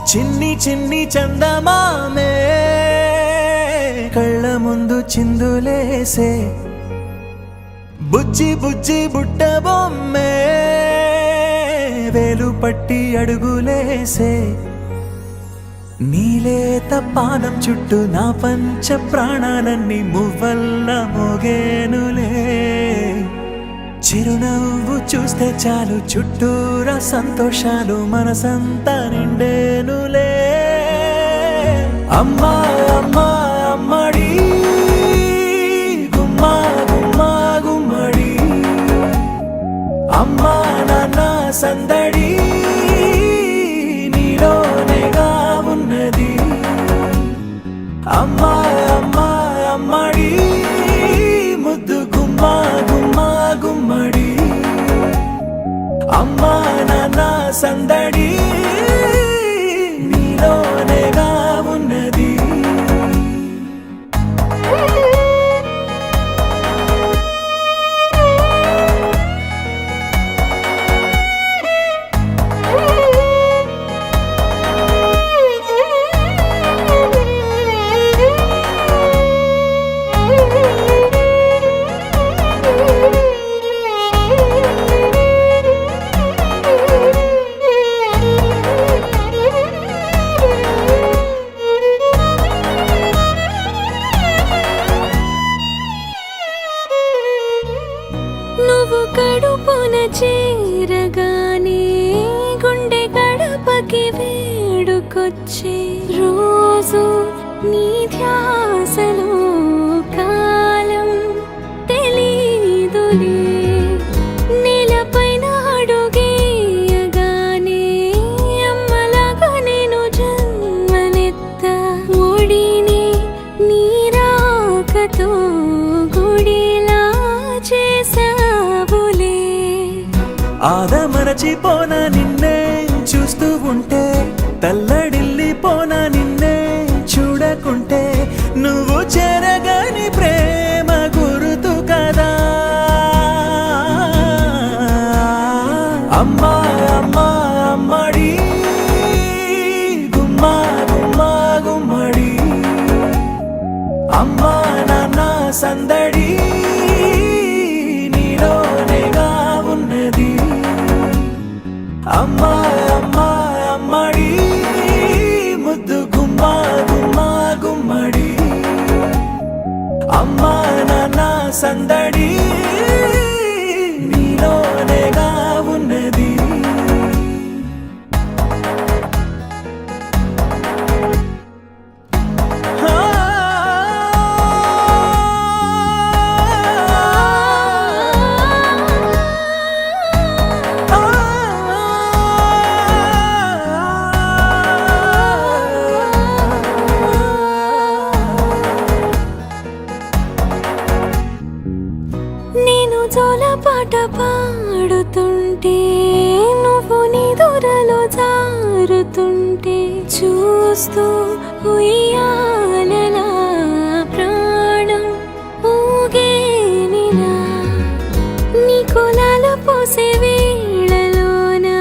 చిన్ని చిన్ని చందమామే కళ్ళ ముందు చిందులేసే బుజ్జి బుజ్జి బుట్ట బొమ్మే వేలు పట్టి అడుగులేసే నీలేత పాదం చుట్టూ నా పంచ ప్రాణాలన్నీ మువ్వల్ల మోగేనులే చిరునవ్వు చూస్తే చాలు చుట్టూరా సంతోషాలు మనసంతా నిండేనులే అమ్మా అమ్మా అమ్మడి గుమ్మా గుమ్మా గుమ్మడి అమ్మా నాన్న సందడి నీలోనేగా ఉన్నది అమ్మా అమ్మా అమ్మడి ముద్దు గుమ్మా గుమ్మా గుమ్మడి అమ్మా నాన్న సందడి నీలోనేగా ఉన్నది నువ్వు కడుపున చేరగానే గుండె గడపకి వేడుకొచ్చే రోజు నీ ధ్యాసలో కాలం తెలీదులే నేలపైన అడుగేయగానే అమ్మలాగా నేను జన్మనెత్త ఒడిని నీ రాకతో గుడిలా చేసావులే ఆదమరచిపోనా నిన్నే చూస్తూ ఉంటే తల్లడిల్లిపోనా నిన్నే చూడకుంటే నువ్వు చెరగని ప్రేమ గురుతు కదా అమ్మా అమ్మా అమ్మడి గుమ్మా గుమ్మా గుమ్మడి అమ్మా నాన్న సందడి నీలోనేగా ఉన్నది అమ్మా అమ్మా అమ్మడి ముద్దు గుమ్మా గుమ్మా గుమ్మడి అమ్మా నాన్న సందడి నీలోనేగా ఉన్నది నేను జోలపాట పాడుతుంటే నువ్వు నీ దూరలో జారుతుంటే చూస్తూ ఉయ్యాలలా ప్రాణం ఊగేనిలా నీ కులాలు పోసే వేళలోనా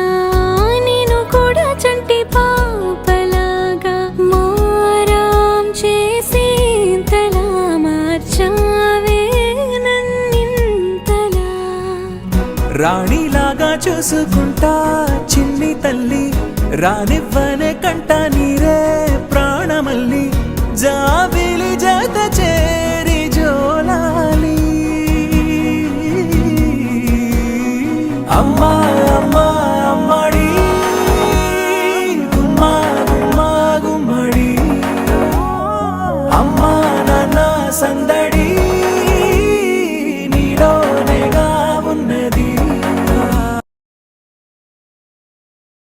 నేను కూడా చంటి పాపలాగా మారాం చేసేంతలా మార్చావే రాణిలాగా చూసుకుంటా చిన్ని తల్లి రానివ్వనే కంట నీరే ప్రాణమల్లి జాబిలి జత చేరి జోలాలి అమ్మా అమ్మా అమ్మడి గుమ్మా గుమ్మా గుమ్మడి అమ్మా నాన్న సంద